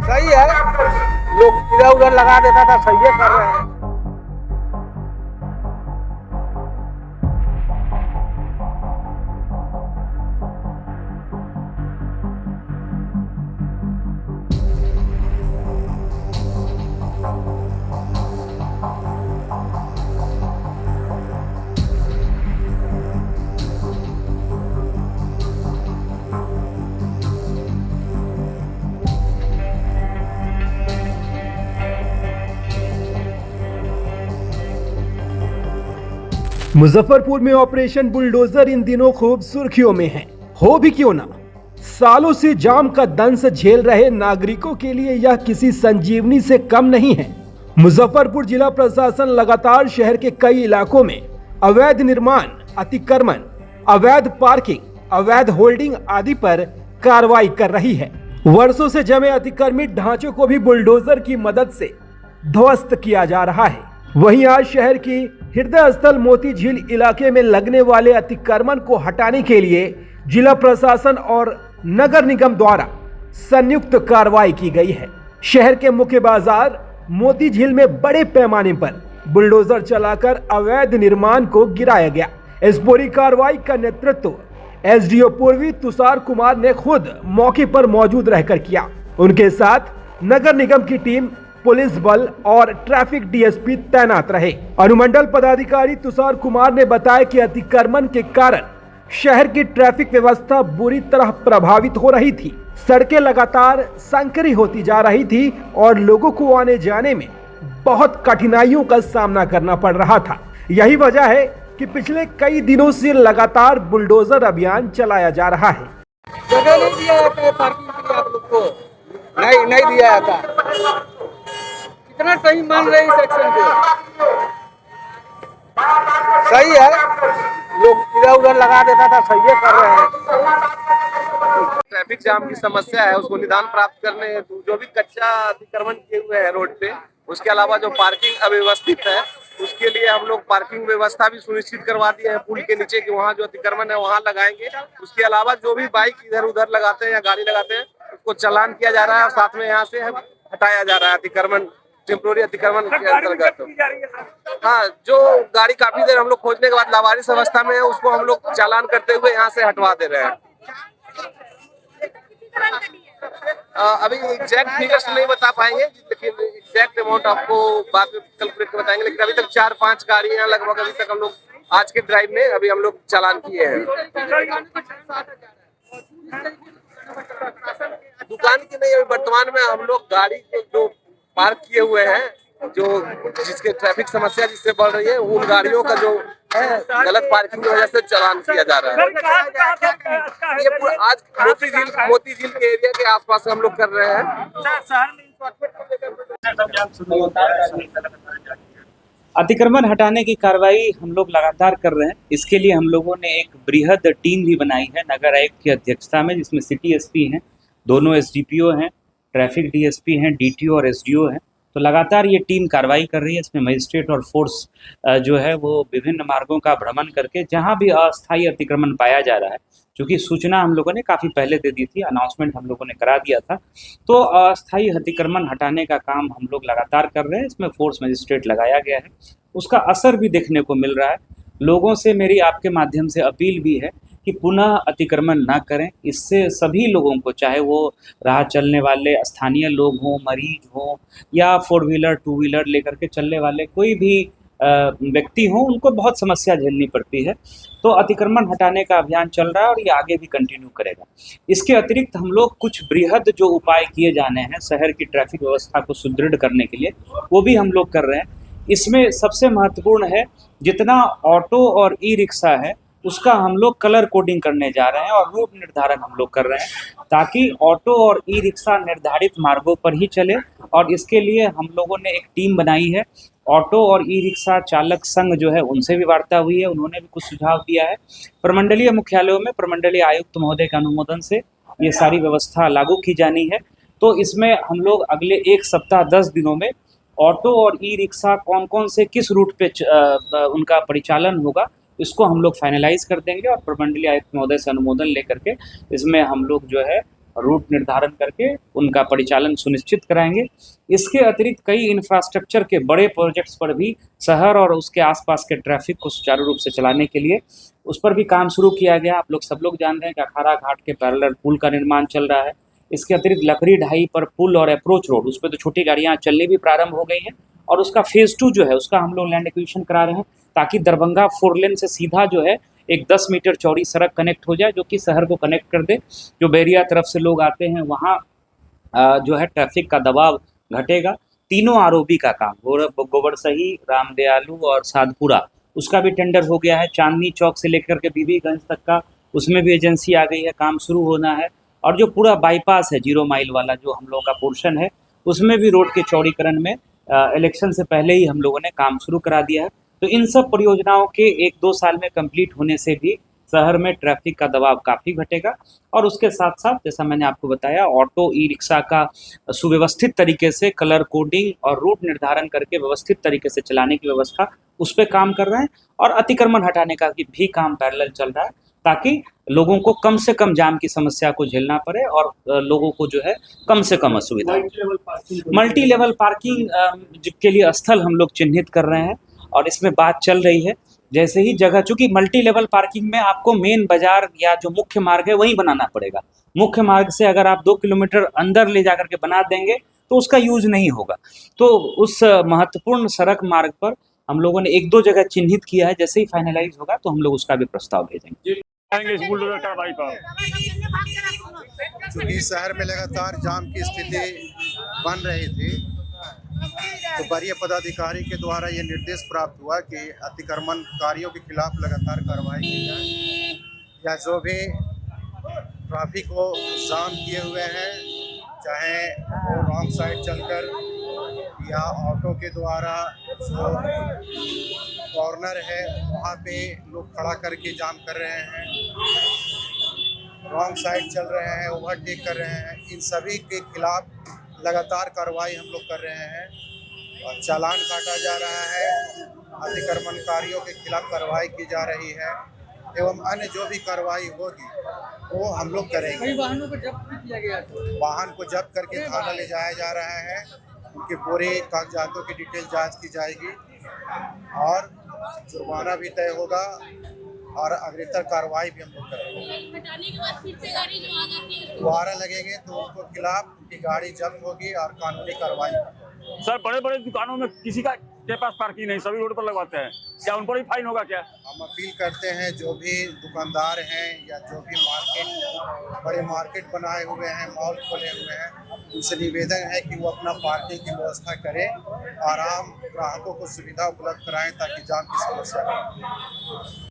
सही है। लोग इधर उधर लगा देता था, सही है कर रहे हैं। मुजफ्फरपुर में ऑपरेशन बुलडोजर इन दिनों खूब सुर्खियों में है। हो भी क्यों ना, सालों से जाम का दंश झेल रहे नागरिकों के लिए यह किसी संजीवनी से कम नहीं है। मुजफ्फरपुर जिला प्रशासन लगातार शहर के कई इलाकों में अवैध निर्माण, अतिक्रमण, अवैध पार्किंग, अवैध होल्डिंग आदि पर कार्रवाई कर रही है। वर्षों से जमे अतिक्रमित ढांचों को भी बुलडोजर की मदद से ध्वस्त किया जा रहा है। वहीं आज शहर की हृदय स्थल मोती झील इलाके में लगने वाले अतिक्रमण को हटाने के लिए जिला प्रशासन और नगर निगम द्वारा संयुक्त कार्रवाई की गई है। शहर के मुख्य बाजार मोती झील में बड़े पैमाने पर बुलडोजर चलाकर अवैध निर्माण को गिराया गया। इस पूरी कार्रवाई का नेतृत्व एसडीओ पूर्वी तुषार कुमार ने खुद मौके पर मौजूद रहकर किया। उनके साथ नगर निगम की टीम, पुलिस बल और ट्रैफिक डीएसपी तैनात रहे। अनुमंडल पदाधिकारी तुषार कुमार ने बताया कि अतिक्रमण के कारण शहर की ट्रैफिक व्यवस्था बुरी तरह प्रभावित हो रही थी। सड़कें लगातार संकरी होती जा रही थी और लोगों को आने जाने में बहुत कठिनाइयों का सामना करना पड़ रहा था। यही वजह है कि पिछले कई दिनों से लगातार बुलडोजर अभियान चलाया जा रहा है। जगह नहीं दिया जाता है पार्किंग के लिए, आप लोग को नहीं दिया जाता। कितना सही मान रहे हैं इस एक्शन को? सही है। लोग इधर उधर लगा देता था, सही है कर रहे हैं। ट्रैफिक जाम की समस्या है, उसको निदान प्राप्त करने हेतु जो भी कच्चा अतिक्रमण किए हुए हैं रोड पे, उसके अलावा जो पार्किंग अव्यवस्थित है उसके लिए हम लोग पार्किंग व्यवस्था भी सुनिश्चित करवा दिए हैं पुल के नीचे कि वहाँ जो अतिक्रमण है वहाँ लगाएंगे। उसके अलावा जो भी बाइक इधर उधर लगाते हैं या गाड़ी लगाते हैं उसको चालान किया जा रहा है और साथ में यहाँ से हटाया जा रहा है अतिक्रमण, टेम्पोररी अतिक्रमण के अंतर्गत। हाँ, जो गाड़ी काफी देर हम लोग खोजने के बाद लावारिस अवस्था में है उसको हम लोग चालान करते हुए यहाँ से हटवा दे रहे हैं। अभी एग्जैक्ट फिगर्स नहीं बता पाएंगे, लेकिन एग्जैक्ट अमाउंट आपको बाद में कैलकुलेट बताएंगे। लेकिन अभी तक 4-5 गाड़ियां लगभग अभी तक हम लोग आज के ड्राइव में अभी हम लोग चालान किए हैं। दुकान की नहीं, अभी वर्तमान में हम लोग गाड़ी को जो पार्क किए हुए हैं, जो जिसके ट्रैफिक समस्या जिससे बढ़ रही है, उन गाड़ियों का जो है गलत पार्किंग की वजह से चालान किया जा रहा है। ये पूरा आज मोती झील के एरिया के आसपास हम लोग कर रहे हैं। अतिक्रमण हटाने की कार्रवाई हम लोग लगातार कर रहे हैं। इसके लिए हम लोगों ने एक बृहद टीम भी बनाई है नगर आयुक्त की अध्यक्षता में, जिसमें सिटी एसपी हैं, दोनों एसडीपीओ हैं, ट्रैफिक डीएसपी हैं, डीटीओ और एसडीओ हैं। तो लगातार ये टीम कार्रवाई कर रही है। इसमें मजिस्ट्रेट और फोर्स जो है वो विभिन्न मार्गों का भ्रमण करके जहां भी अस्थायी अतिक्रमण पाया जा रहा है, क्योंकि सूचना हम लोगों ने काफ़ी पहले दे दी थी, अनाउंसमेंट हम लोगों ने करा दिया था, तो अस्थायी अतिक्रमण हटाने का काम हम लोग लगातार कर रहे हैं। इसमें फोर्स मजिस्ट्रेट लगाया गया है, उसका असर भी देखने को मिल रहा है। लोगों से मेरी आपके माध्यम से अपील भी है कि पुनः अतिक्रमण ना करें। इससे सभी लोगों को, चाहे वो राह चलने वाले स्थानीय लोग हों, मरीज हों या 4 व्हीलर 2 व्हीलर लेकर के चलने वाले कोई भी व्यक्ति हों, उनको बहुत समस्या झेलनी पड़ती है। तो अतिक्रमण हटाने का अभियान चल रहा है और ये आगे भी कंटिन्यू करेगा। इसके अतिरिक्त हम लोग कुछ बृहद जो उपाय किए जाने हैं शहर की ट्रैफिक व्यवस्था को सुदृढ़ करने के लिए, वो भी हम लोग कर रहे हैं। इसमें सबसे महत्वपूर्ण है, जितना ऑटो और ई रिक्शा है उसका हम लोग कलर कोडिंग करने जा रहे हैं और रूट निर्धारण हम लोग कर रहे हैं, ताकि ऑटो और ई रिक्शा निर्धारित मार्गों पर ही चले। और इसके लिए हम लोगों ने एक टीम बनाई है। ऑटो और ई रिक्शा चालक संघ जो है उनसे भी वार्ता हुई है, उन्होंने भी कुछ सुझाव दिया है। प्रमंडलीय मुख्यालयों में प्रमंडलीय आयुक्त महोदय के अनुमोदन से ये सारी व्यवस्था लागू की जानी है। तो इसमें हम लोग अगले 1 सप्ताह 10 दिनों में ऑटो और ई रिक्शा कौन कौन से किस रूट पे उनका परिचालन होगा, इसको हम लोग फाइनलाइज कर देंगे और प्रमंडलीय आयुक्त महोदय से अनुमोदन लेकर के इसमें हम लोग जो है रूट निर्धारण करके उनका परिचालन सुनिश्चित कराएंगे। इसके अतिरिक्त कई इंफ्रास्ट्रक्चर के बड़े प्रोजेक्ट्स पर भी शहर और उसके आसपास के ट्रैफिक को सुचारू रूप से चलाने के लिए उस पर भी काम शुरू किया गया। आप लोग सब लोग जान रहे हैं कि अखाड़ा घाट के पैरेलल पुल का निर्माण चल रहा है। इसके अतिरिक्त लकड़ी ढाई पर पुल और अप्रोच रोड, उस पर तो छोटी गाड़ियाँ चलनी भी प्रारंभ हो गई हैं और उसका फेज़ 2 जो है उसका हम लोग लैंड एक्विजिशन करा रहे हैं ताकि दरभंगा 4 लेन से सीधा जो है एक 10 मीटर चौड़ी सड़क कनेक्ट हो जाए, जो कि शहर को कनेक्ट कर दे। जो बैरिया तरफ से लोग आते हैं वहाँ जो है ट्रैफिक का दबाव घटेगा। तीनों आरओबी का काम गोबरसही, रामदयालु और साधपुरा, उसका भी टेंडर हो गया है। चांदनी चौक से लेकर के बीबीगंज तक का उसमें भी एजेंसी आ गई है, काम शुरू होना है। और जो पूरा बाईपास है 0 माइल वाला जो हम लोगों का पोर्शन है, उसमें भी रोड के चौड़ीकरण में इलेक्शन से पहले ही हम लोगों ने काम शुरू करा दिया है। तो इन सब परियोजनाओं के 1-2 साल में कंप्लीट होने से भी शहर में ट्रैफिक का दबाव काफ़ी घटेगा। और उसके साथ साथ जैसा मैंने आपको बताया, ऑटो ई रिक्शा का सुव्यवस्थित तरीके से कलर कोडिंग और रूट निर्धारण करके व्यवस्थित तरीके से चलाने की व्यवस्था, उस पर काम कर रहे हैं। और अतिक्रमण हटाने का भी काम पैरेलल चल रहा है ताकि लोगों को कम से कम जाम की समस्या को झेलना पड़े और लोगों को जो है कम से कम असुविधा। मल्टी लेवल पार्किंग के लिए स्थल हम लोग चिन्हित कर रहे हैं और इसमें बात चल रही है। जैसे ही जगह, चूंकि मल्टी लेवल पार्किंग में आपको मेन बाजार या जो मुख्य मार्ग है वहीं बनाना पड़ेगा। मुख्य मार्ग से अगर आप 2 किलोमीटर अंदर ले जाकर के बना देंगे तो उसका यूज नहीं होगा। तो उस महत्वपूर्ण सड़क मार्ग पर हम लोगों ने 1-2 जगह चिन्हित किया है। जैसे ही फाइनलाइज होगा तो हम लोग उसका भी प्रस्ताव भेजेंगे। चूँकि शहर में लगातार जाम की स्थिति बन रही थी, तो वरीय पदाधिकारी के द्वारा ये निर्देश प्राप्त हुआ कि अतिक्रमणकारियों के खिलाफ लगातार कार्रवाई की जाए, या जो भी ट्रैफिक को जाम किए हुए हैं, चाहे वो रॉन्ग साइड चलकर या ऑटो के द्वारा जो कॉर्नर है वहाँ पे लोग खड़ा करके जाम कर रहे हैं, रॉन्ग साइड चल रहे हैं, ओवरटेक कर रहे हैं, इन सभी के खिलाफ लगातार कार्रवाई हम लोग कर रहे हैं और चालान काटा जा रहा है। अतिक्रमणकारियों के खिलाफ कार्रवाई की जा रही है एवं अन्य जो भी कार्रवाई होगी वो हम लोग करेंगे। वाहनों को जब्त किया गया है। वाहन को जब्त करके थाना ले जाया जा रहा है, उनके पूरे कागजातों की डिटेल जांच की जाएगी और जुर्माना भी तय होगा और अग्रेतर कार्रवाई भी हम लोग करेंगे। हटाने के बाद फिर से गाड़ी जो आ जाती है दोबारा लगेंगे तो उनको खिलाफ उनकी गाड़ी जब्त होगी और कानूनी कार्रवाई होगी। सर, बड़े बड़े दुकानों में किसी का के पास पार्किंग नहीं, सभी रोड पर लगवाते हैं, क्या उन पर भी फाइन होगा क्या? हम अपील करते हैं जो भी दुकानदार हैं या जो भी बड़े मार्केट बनाए हुए हैं, मॉल खोले हुए हैं, उनसे निवेदन है कि वो अपना पार्किंग की व्यवस्था करें और आम ग्राहकों को सुविधा उपलब्ध कराएं ताकि जाम की समस्या न हो।